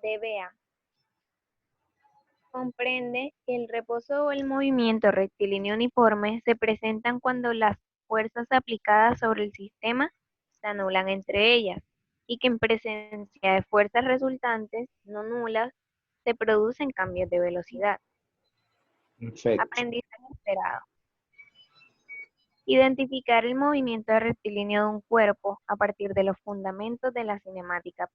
DBA comprende que el reposo o el movimiento rectilíneo uniforme se presentan cuando las fuerzas aplicadas sobre el sistema se anulan entre ellas y que en presencia de fuerzas resultantes no nulas se producen cambios de velocidad. Perfecto. Aprendizaje esperado. Identificar el movimiento rectilíneo de un cuerpo a partir de los fundamentos de la cinemática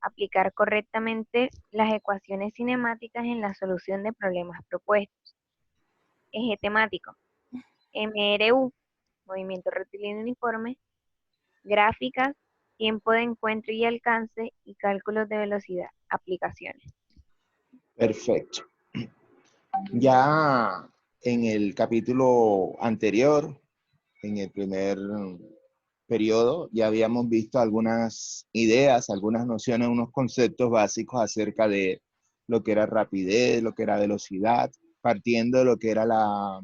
aplicar correctamente las ecuaciones cinemáticas en la solución de problemas propuestos. Eje temático. MRU, movimiento rectilíneo uniforme, gráficas, tiempo de encuentro y alcance y cálculos de velocidad, aplicaciones. Perfecto. Ya en el capítulo anterior, en el primer periodo, ya habíamos visto algunas ideas, algunas nociones, unos conceptos básicos acerca de lo que era rapidez, lo que era velocidad, partiendo de lo que era la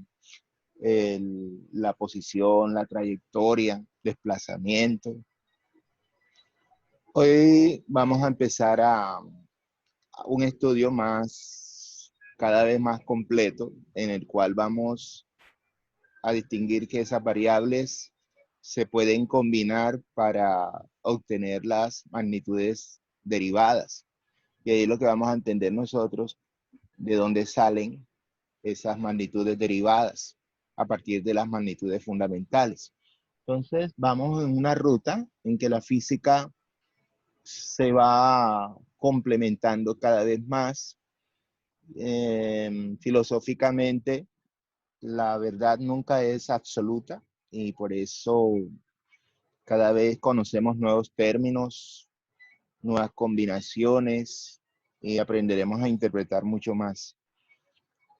posición, la trayectoria, desplazamiento. Hoy vamos a empezar a un estudio cada vez más completo, en el cual vamos a distinguir que esas variables se pueden combinar para obtener las magnitudes derivadas. Y ahí es lo que vamos a entender nosotros, de dónde salen esas magnitudes derivadas a partir de las magnitudes fundamentales. Entonces, vamos en una ruta en que la física se va complementando cada vez más. Filosóficamente, la verdad nunca es absoluta y por eso cada vez conocemos nuevos términos, nuevas combinaciones y aprenderemos a interpretar mucho más.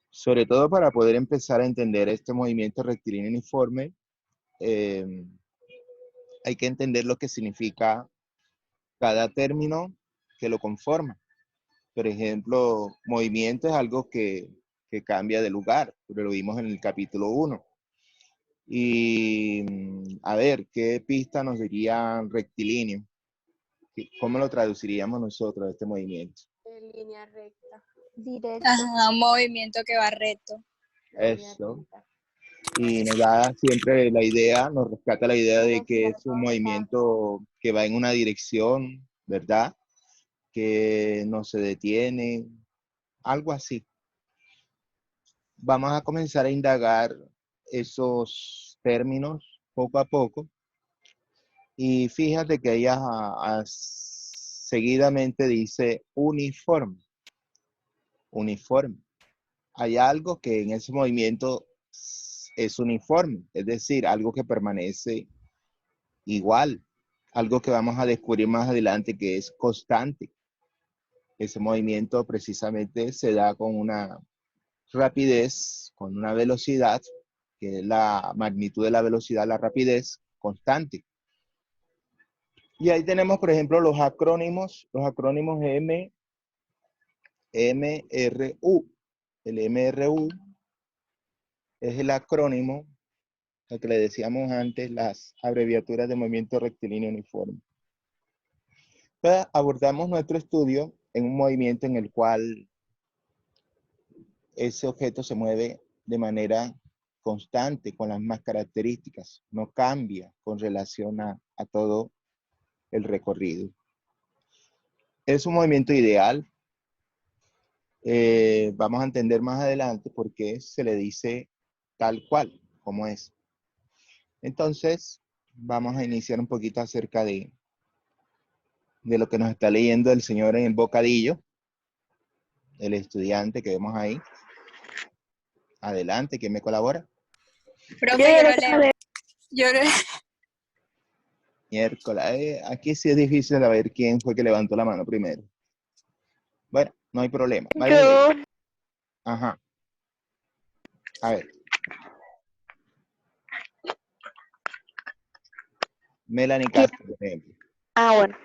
Sobre todo para poder empezar a entender este movimiento rectilíneo uniforme, hay que entender lo que significa cada término que lo conforma. Por ejemplo, movimiento es algo que cambia de lugar, pero lo vimos en el capítulo 1. Y a ver, ¿qué pista nos diría rectilíneo? ¿Cómo lo traduciríamos nosotros, este movimiento? En línea recta. Directo. Ajá, un movimiento que va recto. Eso. Y nos da siempre la idea, nos rescata la idea de que es un movimiento que va en una dirección, ¿verdad? Que no se detiene, algo así. Vamos a comenzar a indagar esos términos poco a poco. Y fíjate que ella seguidamente dice uniforme. Uniforme. Hay algo que en ese movimiento es uniforme, es decir, algo que permanece igual, algo que vamos a descubrir más adelante que es constante. Ese movimiento precisamente se da con una rapidez, con una velocidad, que es la magnitud de la velocidad, la rapidez constante. Y ahí tenemos, por ejemplo, los acrónimos MRU. El MRU es el acrónimo, lo que le decíamos antes, las abreviaturas de movimiento rectilíneo uniforme. Entonces, abordamos nuestro estudio en un movimiento en el cual ese objeto se mueve de manera constante, con las mismas características, no cambia con relación a todo el recorrido. Es un movimiento ideal. Vamos a entender más adelante por qué se le dice tal cual, como es. Entonces, vamos a iniciar un poquito acerca de lo que nos está leyendo el señor en el bocadillo, el estudiante que vemos ahí. Adelante, ¿quién me colabora? Profe, yo lo leo. Yo lo... Miércoles. Aquí sí es difícil saber quién fue que levantó la mano primero. Bueno, no hay problema. Yo. Ajá. A ver. Melanie Castro, por ejemplo. Bueno.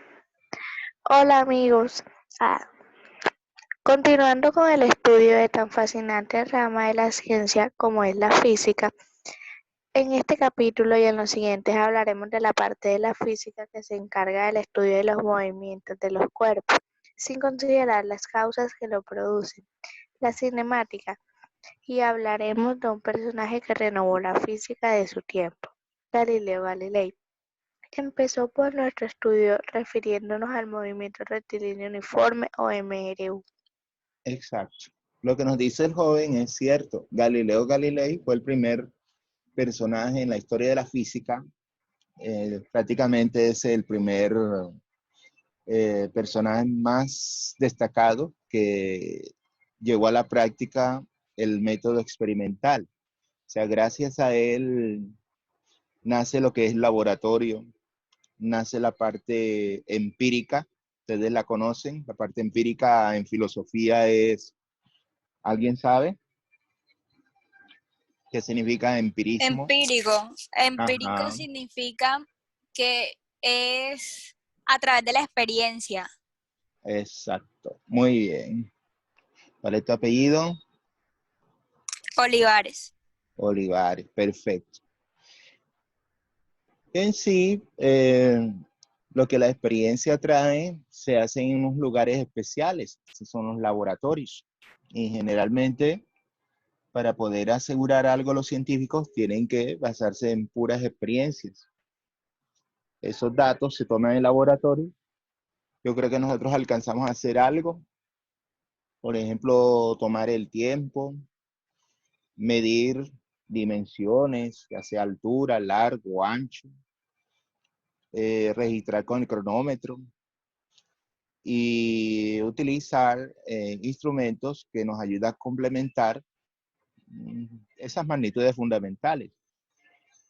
Hola amigos. Continuando con el estudio de tan fascinante rama de la ciencia como es la física, En este capítulo y en los siguientes hablaremos de la parte de la física que se encarga del estudio de los movimientos de los cuerpos, sin considerar las causas que lo producen, la cinemática, y hablaremos de un personaje que renovó la física de su tiempo, Galileo Galilei. Empezó por nuestro estudio refiriéndonos al movimiento rectilíneo uniforme o MRU. Exacto. Lo que nos dice el joven es cierto. Galileo Galilei fue el primer personaje en la historia de la física. Prácticamente es el primer personaje más destacado que llevó a la práctica el método experimental. O sea, gracias a él nace lo que es laboratorio, nace la parte empírica. Ustedes la conocen. La parte empírica en filosofía es, ¿alguien sabe qué significa empirismo? Empírico. Empírico Ajá, significa que es a través de la experiencia. exacto. Muy bien. ¿Cuál es tu apellido? Olivares. Olivares, perfecto. En sí, lo que la experiencia trae se hace en unos lugares especiales, esos son los laboratorios. Y generalmente, para poder asegurar algo, los científicos tienen que basarse en puras experiencias. Esos datos se toman en el laboratorio. Yo creo que nosotros alcanzamos a hacer algo, por ejemplo, tomar el tiempo, medir dimensiones, ya sea altura, largo, ancho, registrar con el cronómetro y utilizar instrumentos que nos ayudan a complementar esas magnitudes fundamentales.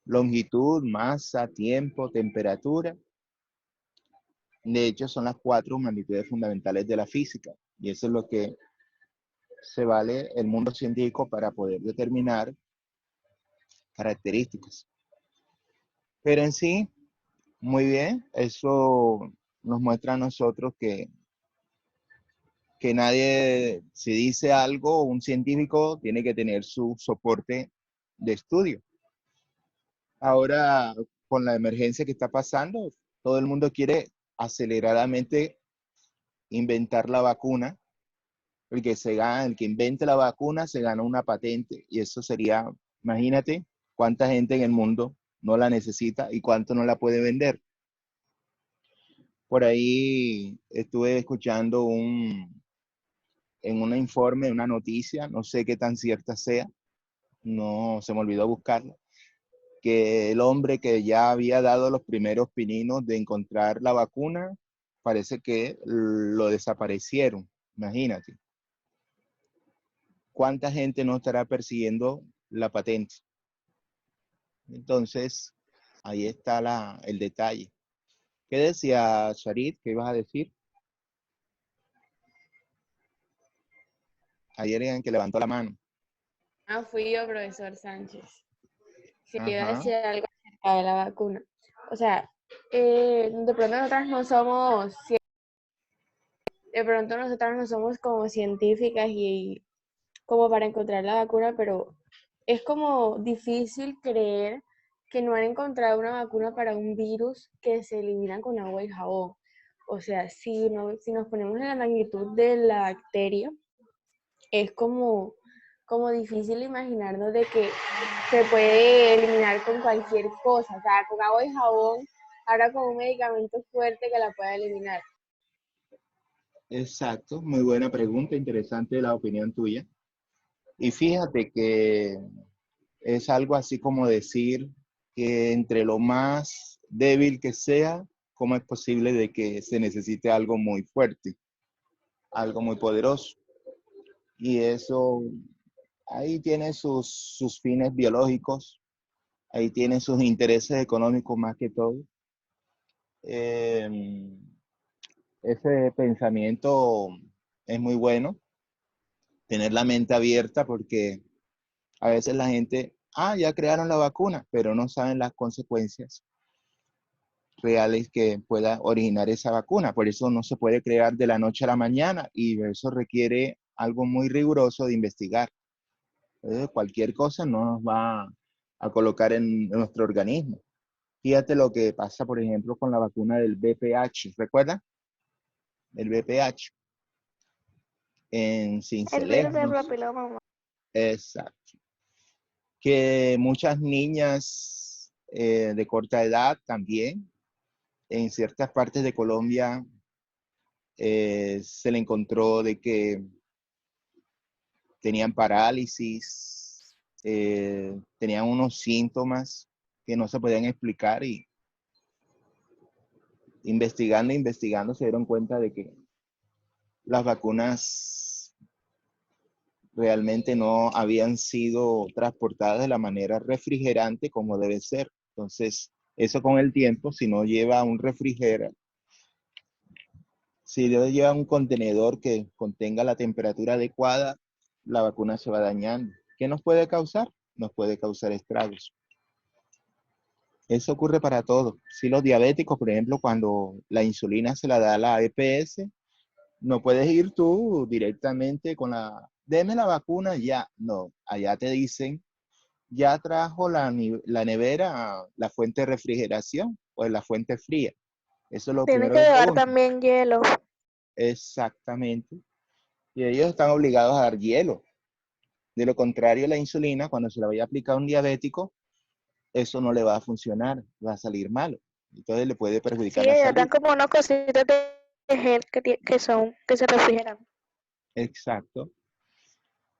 Longitud, masa, tiempo, temperatura. De hecho, son las 4 magnitudes fundamentales de la física. Y eso es lo que se vale el mundo científico para poder determinar características. Pero en sí, muy bien, eso nos muestra a nosotros que nadie, si dice algo, un científico tiene que tener su soporte de estudio. Ahora, con la emergencia que está pasando, todo el mundo quiere aceleradamente inventar la vacuna. El que invente la vacuna se gana una patente y eso sería, imagínate cuánta gente en el mundo no la necesita y cuánto no la puede vender. Por ahí estuve escuchando en un informe, una noticia, no sé qué tan cierta sea, no se me olvidó buscarla, que el hombre que ya había dado los primeros pininos de encontrar la vacuna, parece que lo desaparecieron, imagínate. ¿Cuánta gente no estará persiguiendo la patente? Entonces, ahí está el detalle. ¿Qué decía Sharit? ¿Qué ibas a decir? Ayer en que levantó la mano. Fui yo, profesor Sánchez. Quería Ajá. decir algo acerca de la vacuna. O sea, de pronto nosotras no somos como científicas y como para encontrar la vacuna, pero es como difícil creer que no han encontrado una vacuna para un virus que se elimina con agua y jabón. O sea, si nos ponemos en la magnitud de la bacteria, es como difícil imaginarnos de que se puede eliminar con cualquier cosa, o sea, con agua y jabón, ahora con un medicamento fuerte que la pueda eliminar. Exacto, muy buena pregunta, interesante la opinión tuya. Y fíjate que es algo así como decir que entre lo más débil que sea, ¿cómo es posible de que se necesite algo muy fuerte, algo muy poderoso? Y eso, ahí tiene sus fines biológicos, ahí tiene sus intereses económicos más que todo. Ese pensamiento es muy bueno, tener la mente abierta porque a veces la gente, ya crearon la vacuna, pero no saben las consecuencias reales que pueda originar esa vacuna. Por eso no se puede crear de la noche a la mañana y eso requiere algo muy riguroso de investigar. Entonces, cualquier cosa no nos va a colocar en nuestro organismo. Fíjate lo que pasa, por ejemplo, con la vacuna del VPH. ¿Recuerdan? El VPH. En El virus del Cincelejo. papiloma. Exacto. Que muchas niñas de corta edad también, en ciertas partes de Colombia, se le encontró de que tenían parálisis, tenían unos síntomas que no se podían explicar y investigando se dieron cuenta de que las vacunas realmente no habían sido transportadas de la manera refrigerante como debe ser. Entonces, eso con el tiempo, si no lleva un refrigerador, si no lleva un contenedor que contenga la temperatura adecuada, la vacuna se va dañando. ¿Qué nos puede causar? Nos puede causar estragos. Eso ocurre para todo. Si los diabéticos, por ejemplo, cuando la insulina se la da a la EPS, no puedes ir tú directamente con deme la vacuna ya. No, allá te dicen, ya trajo la nevera, la fuente de refrigeración o la fuente fría. Eso es lo Tiene primero que que llevar preguntan. también hielo. Exactamente. Y ellos están obligados a dar hielo. De lo contrario, la insulina, cuando se la vaya a aplicar a un diabético, eso no le va a funcionar, va a salir malo. Entonces le puede perjudicar Sí, la ellos salud. dan como unas cositas de gel que se refrigeran. Exacto.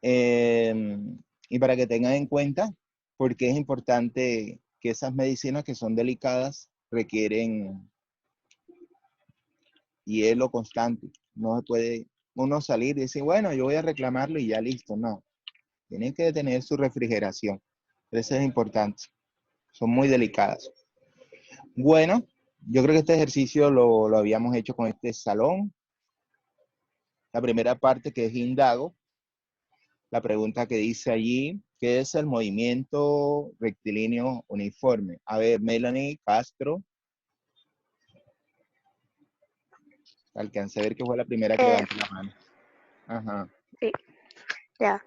Y para que tengan en cuenta, porque es importante que esas medicinas que son delicadas requieren hielo constante. No se puede uno salir y decir, bueno, yo voy a reclamarlo y ya listo. No, tienen que tener su refrigeración. Eso es importante. Son muy delicadas. Bueno, yo creo que este ejercicio lo habíamos hecho con este salón. La primera parte que es indago. La pregunta que dice allí, ¿qué es el movimiento rectilíneo uniforme? A ver, Melanie Castro. Alcancé a ver que fue la primera que Eh, levantó la mano. Ajá. sí, ya.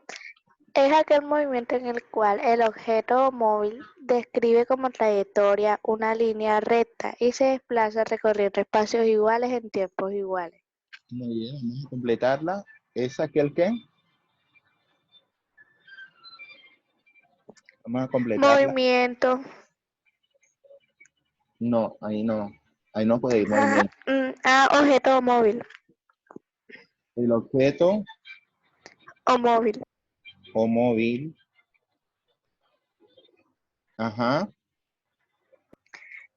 Es aquel movimiento en el cual el objeto móvil describe como trayectoria una línea recta y se desplaza recorriendo espacios iguales en tiempos iguales. Muy bien, vamos a completarla. ¿Es aquel qué? Vamos a completarla. Movimiento. No, ahí no. Ahí no puede ir movimiento. Objeto móvil El objeto o móvil. o móvil. Ajá.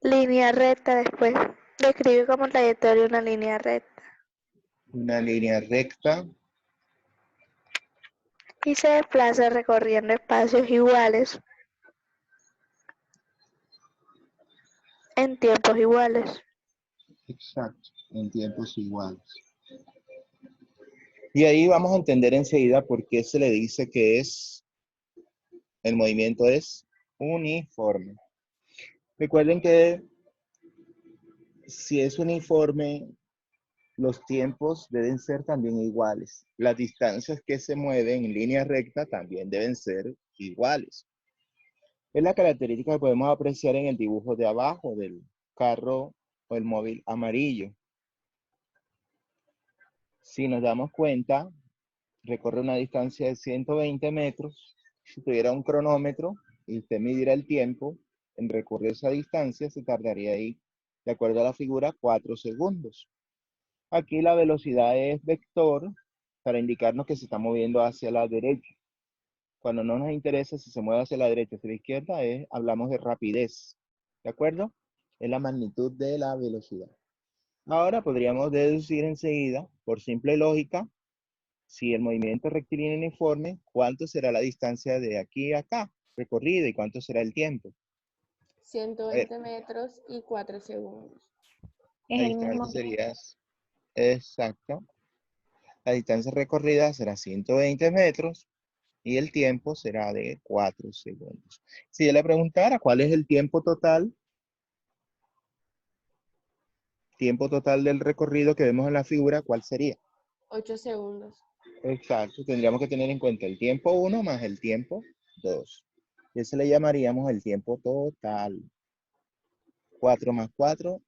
Línea recta después. Describe como trayectoria una línea recta. Una línea recta. Y se desplaza recorriendo espacios iguales en tiempos iguales. Exacto. En tiempos iguales. Y ahí vamos a entender enseguida por qué se le dice que el movimiento es uniforme. Recuerden que si es uniforme, los tiempos deben ser también iguales. Las distancias que se mueven en línea recta también deben ser iguales. Es la característica que podemos apreciar en el dibujo de abajo del carro o el móvil amarillo. Si nos damos cuenta, recorre una distancia de 120 metros. Si tuviera un cronómetro y usted midiera el tiempo en recorrer esa distancia, se tardaría ahí, de acuerdo a la figura, 4 segundos. Aquí la velocidad es vector para indicarnos que se está moviendo hacia la derecha. Cuando no nos interesa si se mueve hacia la derecha o hacia la izquierda, hablamos de rapidez. ¿De acuerdo? Es la magnitud de la velocidad. Ahora podríamos deducir enseguida, por simple lógica, si el movimiento rectilíneo uniforme, ¿cuánto será la distancia de aquí a acá recorrida y cuánto será el tiempo? 120 metros y 4 segundos. Es La el mismo distancia sería, exacto, la distancia recorrida será 120 metros y el tiempo será de 4 segundos. Si yo le preguntara cuál es el tiempo total del recorrido que vemos en la figura, ¿cuál sería? 8 segundos. Exacto, tendríamos que tener en cuenta el tiempo 1 más el tiempo 2. Ese le llamaríamos el tiempo total. 4 más 4,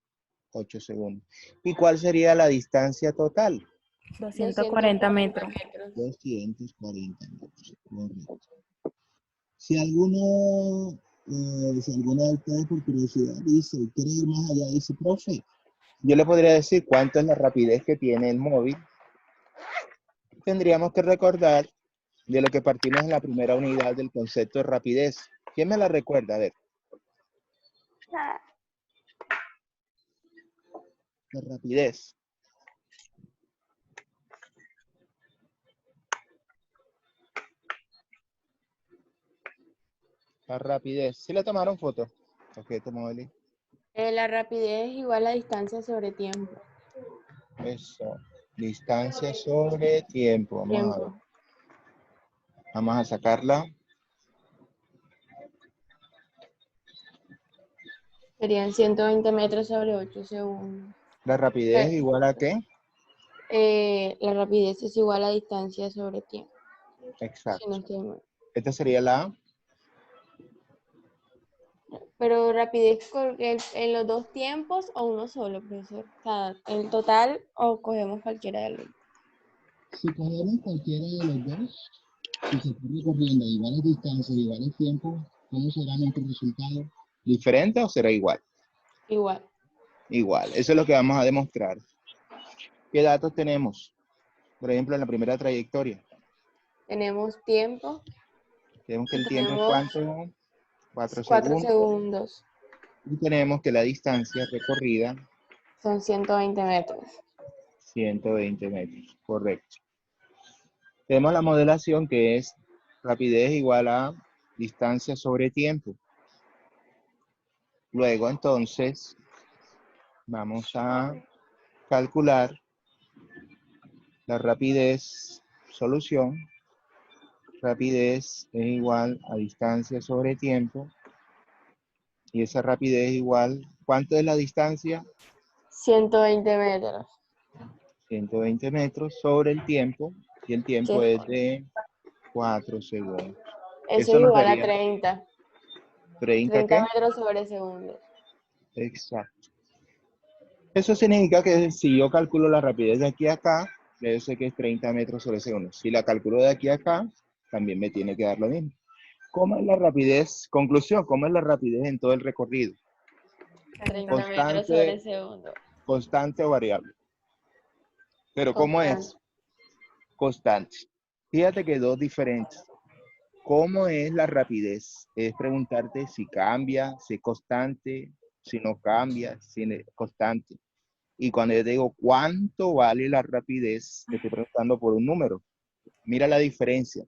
8 segundos. ¿Y cuál sería la distancia total? 240 metros. 240 metros. Correcto. Si alguno, si alguna de ustedes por curiosidad dice, quiere ir más allá, dice, profe, yo le podría decir cuánto es la rapidez que tiene el móvil. Tendríamos que recordar de lo que partimos en la primera unidad del concepto de rapidez. ¿Quién me la recuerda? A ver. La rapidez. La rapidez. ¿Sí le tomaron foto? Ok, tomó Eli. La rapidez es igual a distancia sobre tiempo. Eso. Distancia sobre tiempo. Vamos a ver. Vamos a sacarla. Serían 120 metros sobre 8 segundos. ¿La rapidez es igual a qué? La rapidez es igual a distancia sobre tiempo. Exacto. Si no estoy mal. Esta sería la... Pero rapidez en los dos tiempos o uno solo, profesor. O sea, en total o cogemos cualquiera de los dos. Si cogemos cualquiera de los dos, si se está recorriendo a iguales distancias, iguales tiempos, ¿cómo será nuestro resultado? ¿Diferente o será igual? Igual. Igual. Eso es lo que vamos a demostrar. ¿Qué datos tenemos? Por ejemplo, en la primera trayectoria. Tenemos tiempo. Tenemos que el tiempo es Tenemos ¿cuánto? 4 4 segundos. segundos. Y tenemos que la distancia recorrida, Son 120 metros. 120 metros. Correcto. Tenemos la modelación que es rapidez igual a distancia sobre tiempo. Luego, entonces, vamos a calcular la rapidez, solución. Rapidez es igual a distancia sobre tiempo. Y esa rapidez es igual, ¿cuánto es la distancia? 120 metros. 120 metros sobre el tiempo. Y el tiempo Sí. es de 4 segundos. Eso Eso es nos igual a daría 30. 30 30 ¿qué? metros sobre segundo. Exacto. Eso significa que si yo calculo la rapidez de aquí a acá, yo sé que es 30 metros sobre segundo. Si la calculo de aquí a acá, también me tiene que dar lo mismo. ¿Cómo es la rapidez? Conclusión, ¿cómo es la rapidez en todo el recorrido? 30 metros sobre segundo. Constante o variable. Pero ¿cómo es? Constante. Fíjate que dos diferentes. ¿Cómo es la rapidez? Es preguntarte si cambia, si es constante, si no cambia, si es constante. Y cuando yo te digo cuánto vale la rapidez, te estoy preguntando por un número. Mira la diferencia.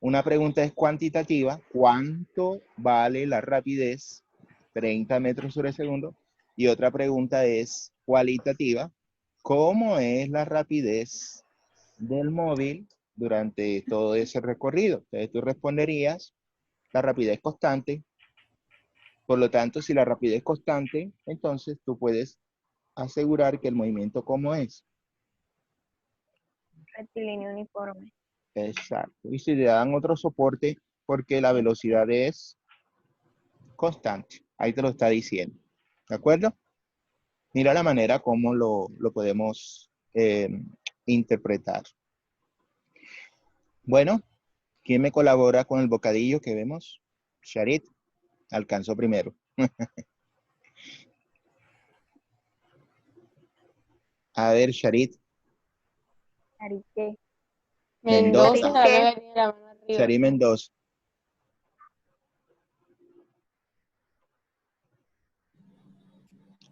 Una pregunta es cuantitativa, ¿cuánto vale la rapidez? 30 metros sobre segundo. Y otra pregunta es cualitativa, ¿cómo es la rapidez del móvil durante todo ese recorrido? Entonces tú responderías, la rapidez constante. Por lo tanto, si la rapidez es constante, entonces tú puedes asegurar que el movimiento ¿cómo es? Rectilíneo uniforme. Exacto. Y si le dan otro soporte, porque la velocidad es constante. Ahí te lo está diciendo. ¿De acuerdo? Mira la manera como lo podemos interpretar. Bueno, ¿quién me colabora con el bocadillo que vemos? Sharit, alcanzó primero. A ver, Sharit. Arique. Mendoza. Mendoza, la que tiene la mano arriba. Sharit Mendoza.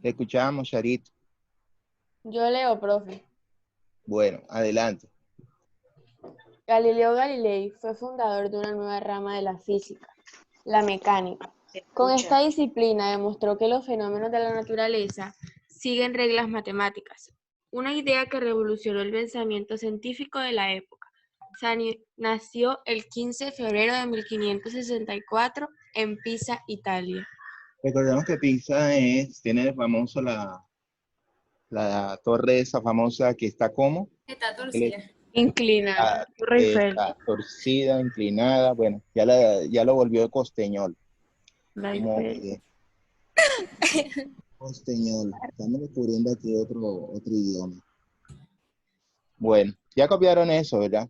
Te escuchamos, Sharit. Yo leo, profe. Bueno, adelante. Galileo Galilei fue fundador de una nueva rama de la física, la mecánica. Con esta disciplina demostró que los fenómenos de la naturaleza siguen reglas matemáticas, una idea que revolucionó el pensamiento científico de la época. Nació el 15 de febrero de 1564 en Pisa, Italia. Recordemos que Pisa tiene la torre esa famosa que está como Está torcida. Inclinada. Torre Eiffel, Está torcida, inclinada, bueno, ya lo volvió costeñol. la Muy Eiffel. bien. Costeñol. Estamos descubriendo aquí otro idioma. Bueno, ya copiaron eso, ¿verdad?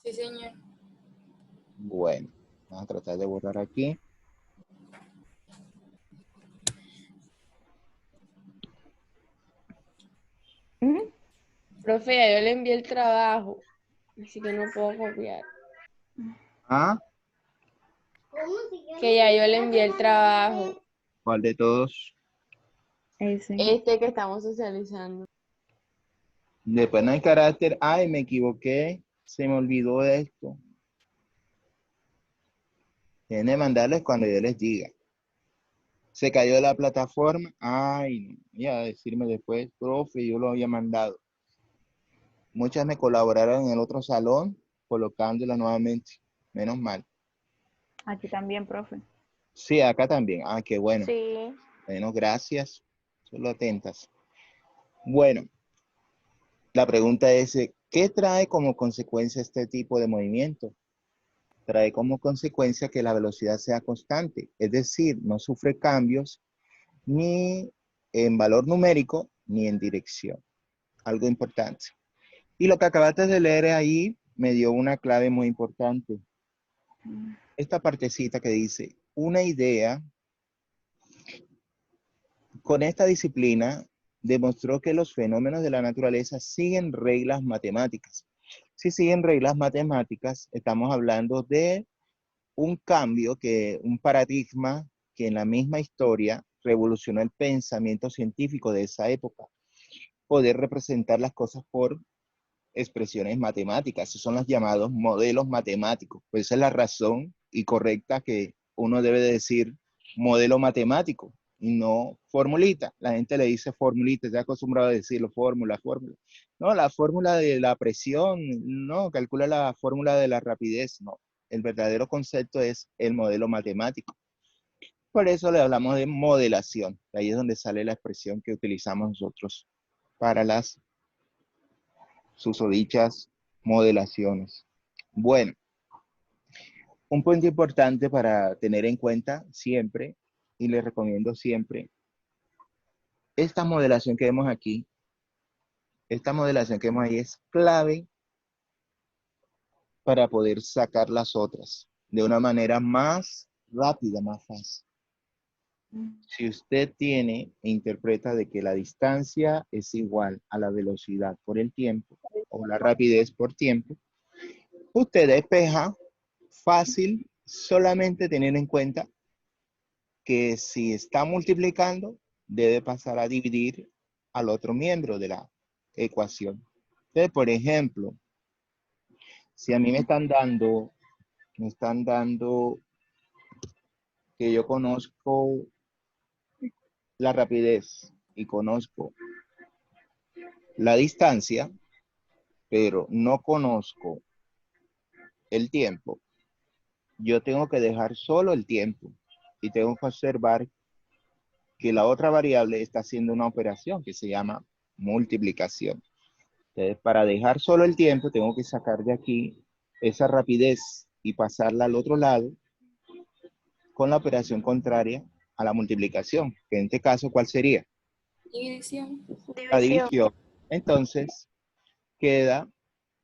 Sí, señor. Bueno, vamos a tratar de borrar aquí. Profe, ya yo le envié el trabajo, así que no puedo copiar. Ah, Que ya yo le envié el trabajo, ¿cuál de todos? Ese. este que estamos socializando. Después no hay carácter. Ay, me equivoqué. Se me olvidó esto. Tienen que mandarles cuando yo les diga. Se cayó de la plataforma. Ay, no. Ya decirme después, profe, yo lo había mandado. Muchas me colaboraron en el otro salón, colocándola nuevamente. Menos mal. Aquí también, profe. Sí, acá también. Ah, qué bueno. Sí. Bueno, gracias. Solo atentas. Bueno, la pregunta es, ¿qué trae como consecuencia este tipo de movimiento? Trae como consecuencia que la velocidad sea constante, es decir, no sufre cambios ni en valor numérico ni en dirección. Algo importante. Y lo que acabaste de leer ahí me dio una clave muy importante. Esta partecita que dice, una idea, con esta disciplina demostró que los fenómenos de la naturaleza siguen reglas matemáticas. Si siguen reglas matemáticas, estamos hablando de un cambio, un paradigma que en la misma historia revolucionó el pensamiento científico de esa época. Poder representar las cosas por expresiones matemáticas, esos son los llamados modelos matemáticos. Pues esa es la razón y correcta que uno debe de decir modelo matemático y no formulita. La gente le dice formulita, está acostumbrado a decirlo, fórmula, fórmula. No, la fórmula de la presión, no, calcula la fórmula de la rapidez, no. El verdadero concepto es el modelo matemático. Por eso le hablamos de modelación. Ahí es donde sale la expresión que utilizamos nosotros para las susodichas modelaciones. Bueno, un punto importante para tener en cuenta siempre, y les recomiendo siempre, esta modelación que vemos aquí, esta modelación que vemos ahí es clave para poder sacar las otras de una manera más rápida, más fácil. Si usted tiene e interpreta de que la distancia es igual a la velocidad por el tiempo o la rapidez por tiempo, usted despeja fácil solamente tener en cuenta que si está multiplicando, debe pasar a dividir al otro miembro de la ecuación. Entonces, por ejemplo, si a mí me están dando que yo conozco la rapidez y conozco la distancia, pero no conozco el tiempo, yo tengo que dejar solo el tiempo y tengo que observar que la otra variable está haciendo una operación que se llama multiplicación. Entonces, para dejar solo el tiempo, tengo que sacar de aquí esa rapidez y pasarla al otro lado con la operación contraria a la multiplicación, que en este caso, ¿cuál sería? División. La División. división. Entonces, queda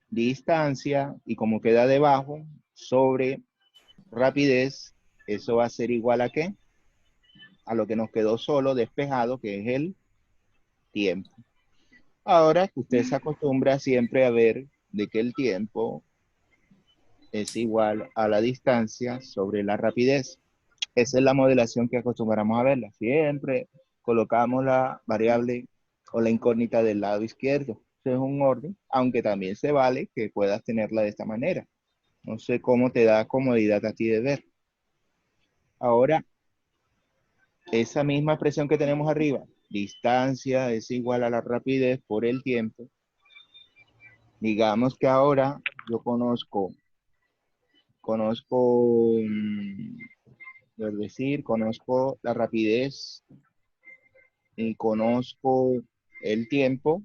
distancia y como queda debajo sobre rapidez, eso va a ser igual a ¿qué? A lo que nos quedó solo despejado, que es el tiempo. Ahora, usted se acostumbra siempre a ver de que el tiempo es igual a la distancia sobre la rapidez. Esa es la modelación que acostumbramos a verla. Siempre colocamos la variable o la incógnita del lado izquierdo. Eso es un orden, aunque también se vale que puedas tenerla de esta manera. No sé cómo te da comodidad a ti de ver. Ahora, esa misma expresión que tenemos arriba, distancia es igual a la rapidez por el tiempo. Digamos que ahora yo conozco, es decir, conozco la rapidez y conozco el tiempo.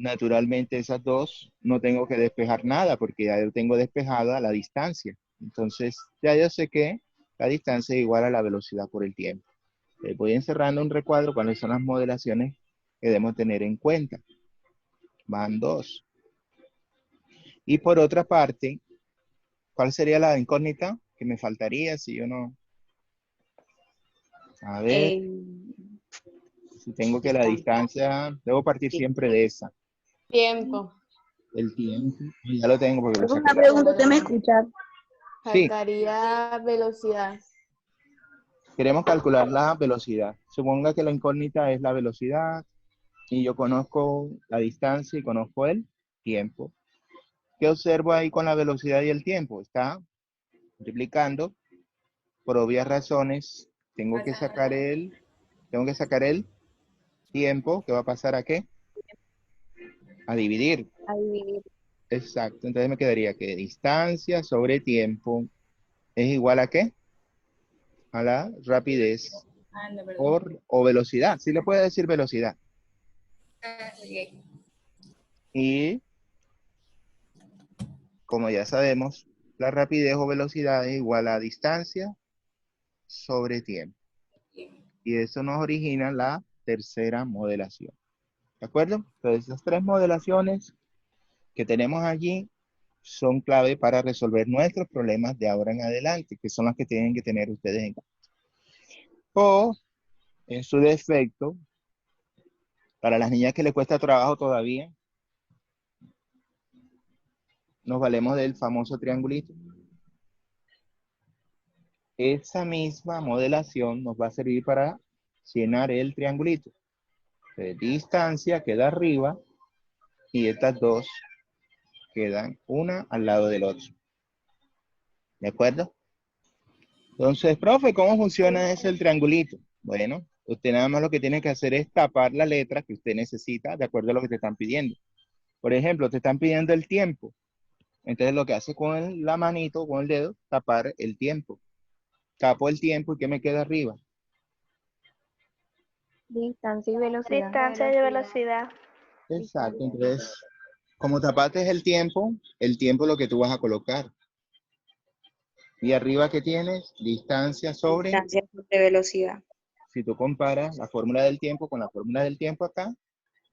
naturalmente esas dos no tengo que despejar nada porque ya yo tengo despejada la distancia. Entonces ya yo sé que la distancia es igual a la velocidad por el tiempo. Voy encerrando un recuadro cuáles son las modelaciones que debemos tener en cuenta. Van dos. Y por otra parte, ¿cuál sería la incógnita que me faltaría si yo no? A ver, si tengo que la distancia, debo partir siempre de esa. Tiempo. El tiempo, ya lo tengo porque lo Tengo saqué. una pregunta, ¿usted me escucha? Sí, Faltaría velocidad. queremos calcular la velocidad. Suponga que la incógnita es la velocidad y yo conozco la distancia y conozco el tiempo. ¿Qué observo ahí con la velocidad y el tiempo? Está multiplicando por obvias razones. Tengo que sacar el tiempo, que va a pasar a qué? A dividir. A dividir. Exacto. Entonces me quedaría que distancia sobre tiempo es igual a qué? A la rapidez o velocidad. Sí le puede decir velocidad. Y como ya sabemos, la rapidez o velocidad es igual a distancia sobre tiempo. Y eso nos origina la tercera modelación. ¿De acuerdo? Entonces, esas tres modelaciones que tenemos allí son clave para resolver nuestros problemas de ahora en adelante, que son las que tienen que tener ustedes en cuenta. O, en su defecto, para las niñas que les cuesta trabajo todavía, nos valemos del famoso triangulito. Esa misma modelación nos va a servir para llenar el triangulito. De distancia queda arriba y estas dos quedan una al lado del otro. ¿De acuerdo? Entonces, profe, ¿cómo funciona ese el triangulito? Bueno, usted nada más lo que tiene que hacer es tapar la letra que usted necesita de acuerdo a lo que te están pidiendo. Por ejemplo, te están pidiendo el tiempo. Entonces, lo que hace con la manito, con el dedo, tapar el tiempo. Tapo el tiempo y ¿qué me queda arriba? Distancia y velocidad. Distancia y velocidad. Exacto. Entonces, como tapaste el tiempo es lo que tú vas a colocar. Y arriba, ¿qué tienes? Distancia sobre... Distancia sobre velocidad. Si tú comparas la fórmula del tiempo con la fórmula del tiempo acá,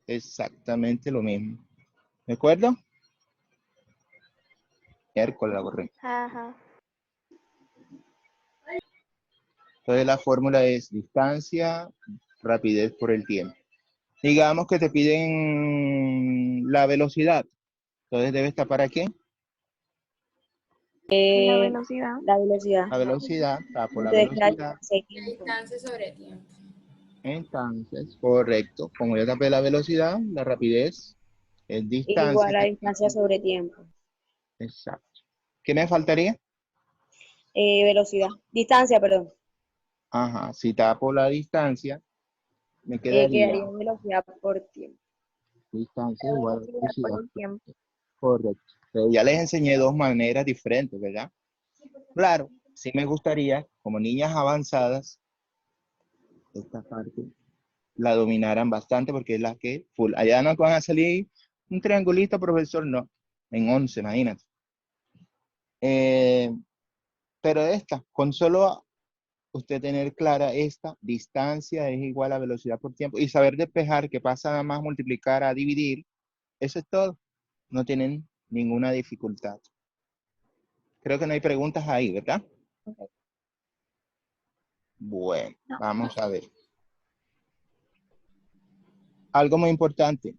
exactamente lo mismo. ¿De acuerdo? Miércoles la borré. Ajá. Entonces la fórmula es distancia, rapidez por el tiempo. Digamos que te piden la velocidad. Entonces debes tapar aquí La velocidad. La velocidad. la velocidad, tapo la Entonces, la velocidad. distancia y tiempo. Entonces, correcto. Como yo tapé la velocidad, la rapidez es distancia. Igual a distancia sobre tiempo. Exacto. ¿Qué me faltaría? Velocidad. Distancia, perdón. Ajá, si tapo la distancia, me quedaría Quedaría velocidad por tiempo. distancia igual a Velocidad por velocidad. el tiempo. Correcto. Pero ya les enseñé dos maneras diferentes, ¿verdad? Claro, sí me gustaría, como niñas avanzadas, esta parte la dominaran bastante porque es la que full. Allá no van a salir un triangulito, profesor, no. En 11, imagínate. Pero esta, con solo usted tener clara esta distancia es igual a velocidad por tiempo y saber despejar que pasa nada más multiplicar a dividir, eso es todo. No tienen ninguna dificultad. Creo que no hay preguntas ahí, ¿verdad? Ok. Bueno, No. vamos a ver. Algo muy importante,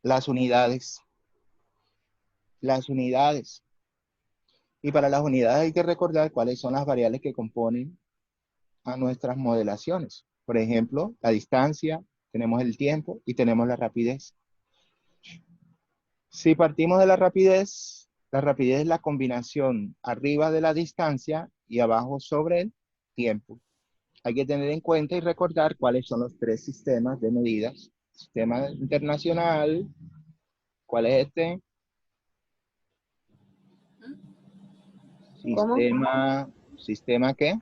las unidades. Las unidades. Y para las unidades hay que recordar cuáles son las variables que componen a nuestras modelaciones. Por ejemplo, la distancia, tenemos el tiempo y tenemos la rapidez. Si partimos de la rapidez es la combinación arriba de la distancia y abajo sobre el tiempo. Hay que tener en cuenta y recordar cuáles son los tres sistemas de medidas. Sistema internacional, ¿cuál es este? ¿Cómo? ¿Sistema qué?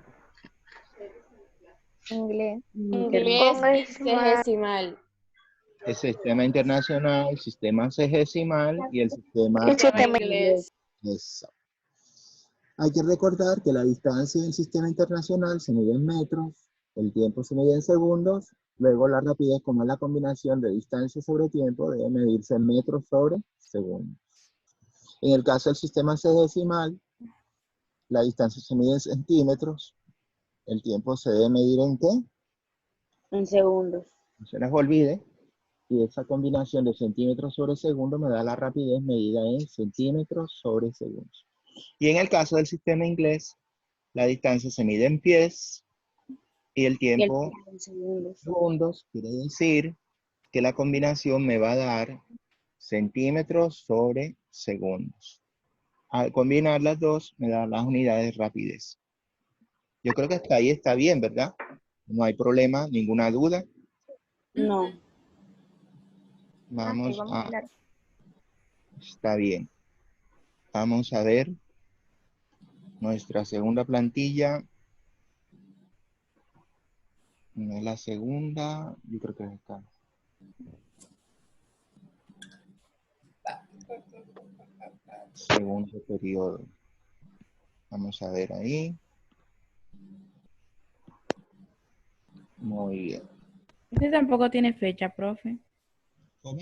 Inglés. Inglés y Decimal. decimal. El sistema internacional, sistema sexagesimal y el sistema... El sistema inglés. Exacto. Hay que recordar que la distancia del sistema internacional se mide en metros, el tiempo se mide en segundos, luego la rapidez, como es la combinación de distancia sobre tiempo, debe medirse en metros sobre segundos. En el caso del sistema sexagesimal, la distancia se mide en centímetros, el tiempo se debe medir ¿en qué? En segundos. No se les olvide, y esa combinación de centímetros sobre segundos me da la rapidez medida en centímetros sobre segundos. Y en el caso del sistema inglés, la distancia se mide en pies y el Y el tiempo tiempo en segundos. segundos, quiere decir que la combinación me va a dar centímetros sobre segundos. Al combinar las dos, me da las unidades de rapidez. Yo creo que hasta ahí está bien, ¿verdad? No hay problema, ninguna duda. No. Vamos Vamos a... claro. Está bien. Vamos a ver nuestra segunda plantilla. No es la segunda, yo creo que es esta. Segundo periodo. Vamos a ver ahí. Muy bien. Este tampoco tiene fecha, profe. ¿Cómo?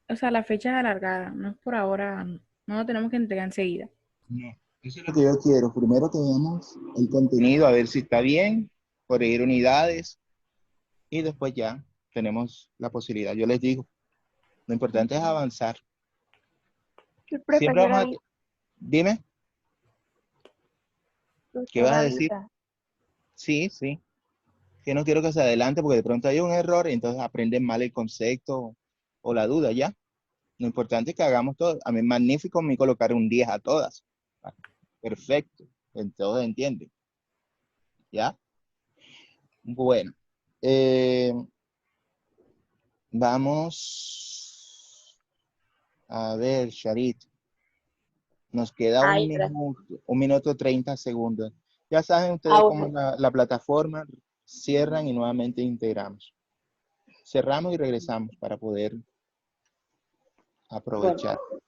O sea, la fecha es alargada, no es por ahora, no lo tenemos que entregar enseguida. No, eso es lo que yo quiero. Primero que veamos el contenido, a ver si está bien, por ir unidades, y después ya tenemos la posibilidad. Yo les digo, lo importante es avanzar. El Siempre profesor vamos a... avisa. Dime, ¿qué vas a decir? Sí, sí. Que no quiero que se adelante porque de pronto hay un error y entonces aprenden mal el concepto o la duda, ¿ya? Lo importante es que hagamos todo. A mí magnífico me colocar un 10 a todas. Perfecto. Entonces entienden. ¿Ya? Bueno. Vamos a ver, Charit. Nos queda Ay, un minuto 30 segundos. Ya saben ustedes cómo es bueno. la plataforma. Cierran y nuevamente integramos. Cerramos y regresamos para poder aprovechar. Bueno.